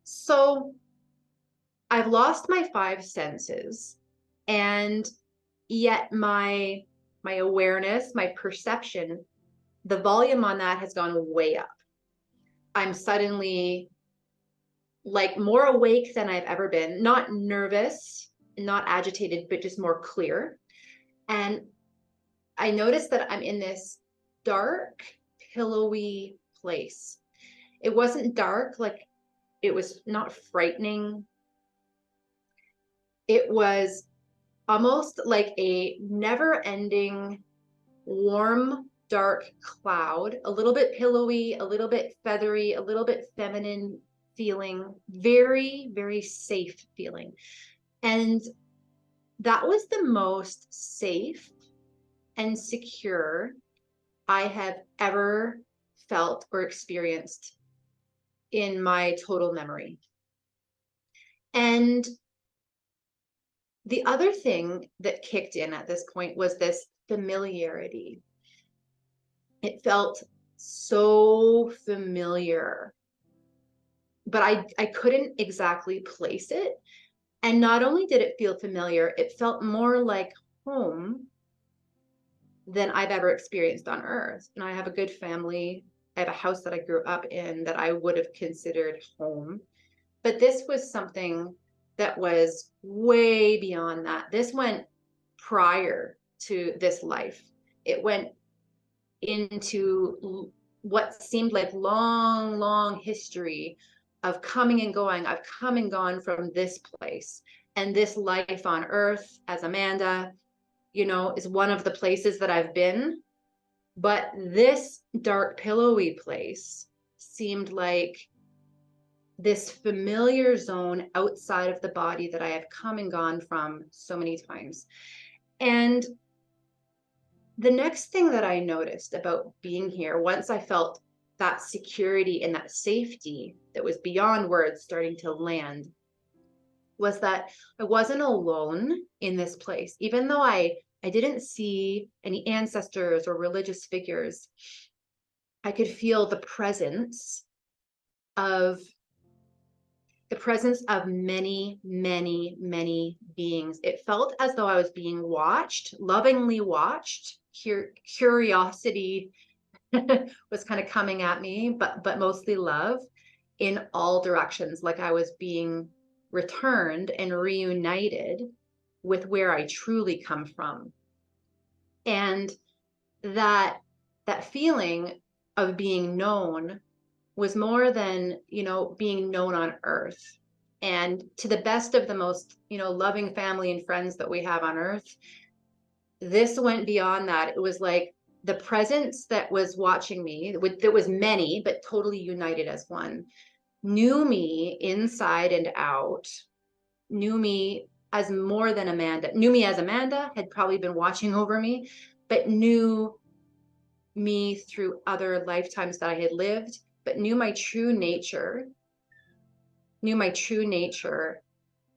So I've lost my five senses, and yet my awareness, my perception, the volume on that has gone way up. I'm suddenly like more awake than I've ever been, not nervous, not agitated, but just more clear. And I noticed that I'm in this dark, pillowy place. It wasn't dark, like it was not frightening. It was almost like a never-ending, warm, dark cloud, a little bit pillowy, a little bit feathery, a little bit feminine feeling, very, very safe feeling. And that was the most safe and secure I have ever felt or experienced in my total memory. And the other thing that kicked in at this point was this familiarity. It felt so familiar, but I couldn't exactly place it. And not only did it feel familiar, it felt more like home than I've ever experienced on earth. And I have a good family. I have a house that I grew up in that I would have considered home. But this was something that was way beyond that. This went prior to this life. It went into what seemed like long, long history of coming and going. I've come and gone from this place, and this life on earth as Amanda, you know, is one of the places that I've been. But this dark, pillowy place seemed like this familiar zone outside of the body that I have come and gone from so many times. And the next thing that I noticed about being here, once I felt that security and that safety that was beyond words starting to land, was that I wasn't alone in this place. Even though I didn't see any ancestors or religious figures, I could feel the presence of many, many, many beings. It felt as though I was being watched, lovingly watched. Curiosity was kind of coming at me, but mostly love in all directions, like I was being returned and reunited with where I truly come from. And that feeling of being known was more than, you know, being known on earth. And to the best of the most, you know, loving family and friends that we have on earth, this went beyond that. It was like the presence that was watching me, that was many, but totally united as one, knew me inside and out, knew me as more than Amanda, knew me as Amanda, had probably been watching over me, but knew me through other lifetimes that I had lived, but knew my true nature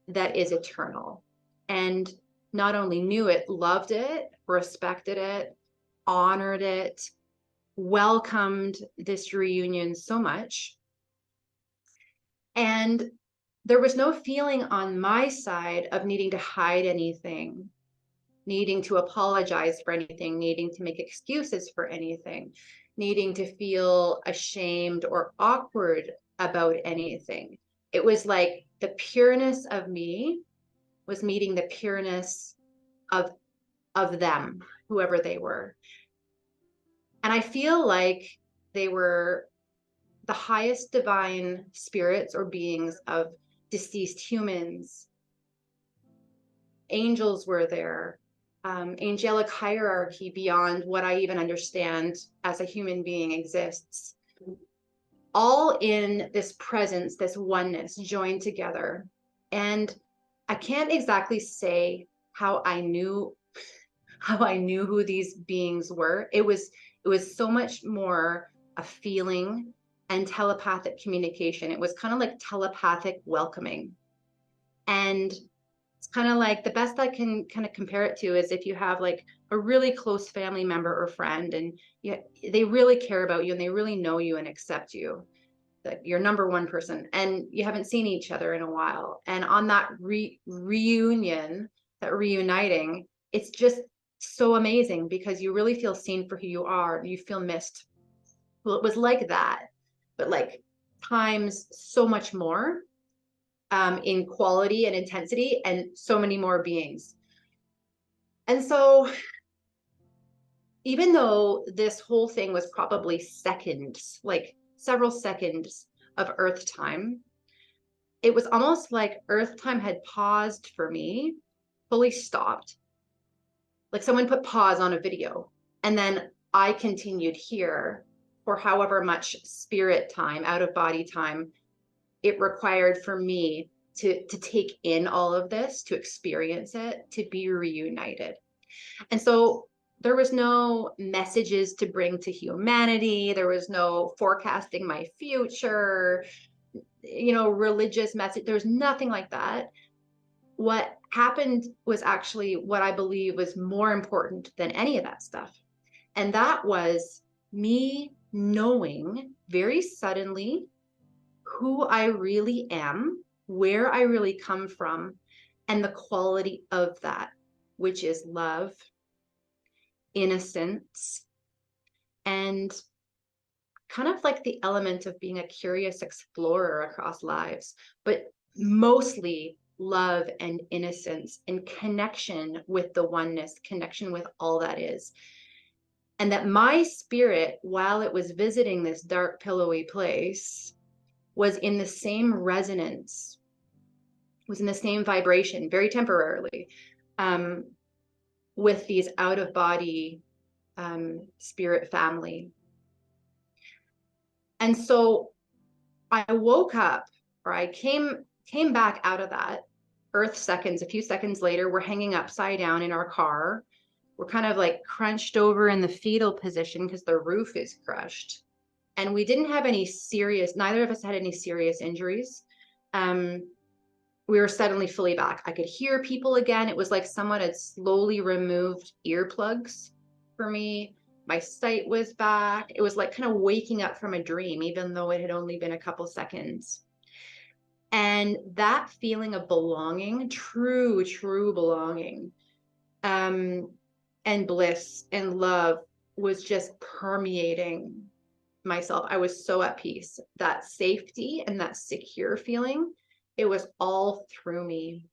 that is eternal. And not only knew it, loved it, respected it, honored it, welcomed this reunion so much. And there was no feeling on my side of needing to hide anything, needing to apologize for anything, needing to make excuses for anything, needing to feel ashamed or awkward about anything. It was like the pureness of me was meeting the pureness of them, whoever they were. And I feel like they were the highest divine spirits or beings of deceased humans. Angels were there, angelic hierarchy beyond what I even understand as a human being exists. All in this presence, this oneness joined together. And I can't exactly say how I knew who these beings were. It was so much more a feeling and telepathic communication. It was kind of like telepathic welcoming. And it's kind of like, the best I can kind of compare it to is if you have like a really close family member or friend, and they really care about you and they really know you and accept you. your number one person, and you haven't seen each other in a while. And on that reunion, that reuniting, it's just so amazing because you really feel seen for who you are. You feel missed. Well, it was like that, but like times so much more in quality and intensity, and so many more beings. And so even though this whole thing was probably seconds, like several seconds of Earth time, it was almost like Earth time had paused for me, fully stopped. Like someone put pause on a video, and then I continued here for however much spirit time, out of body time it required for me to take in all of this, to experience it, to be reunited. And so there was no messages to bring to humanity. There was no forecasting my future, religious message. There was nothing like that. What happened was actually what I believe was more important than any of that stuff. And that was me knowing very suddenly who I really am, where I really come from, and the quality of that, which is love, innocence, and kind of like the element of being a curious explorer across lives, but mostly love and innocence and connection with the oneness, connection with all that is. And that my spirit, while it was visiting this dark, pillowy place, was in the same resonance, was in the same vibration, very temporarily, with these out of body spirit family. And so I woke up, or I came back out of that Earth seconds. A few seconds later, we're hanging upside down in our car. We're kind of like crunched over in the fetal position because the roof is crushed. And we didn't have any serious, neither of us had any serious injuries. We were suddenly fully back. I could hear people again. It was like someone had slowly removed earplugs for me. My sight was back. It was like kind of waking up from a dream, even though it had only been a couple seconds. And that feeling of belonging, true belonging, and bliss and love was just permeating myself. I was so at peace. That safety and that secure feeling, it was all through me.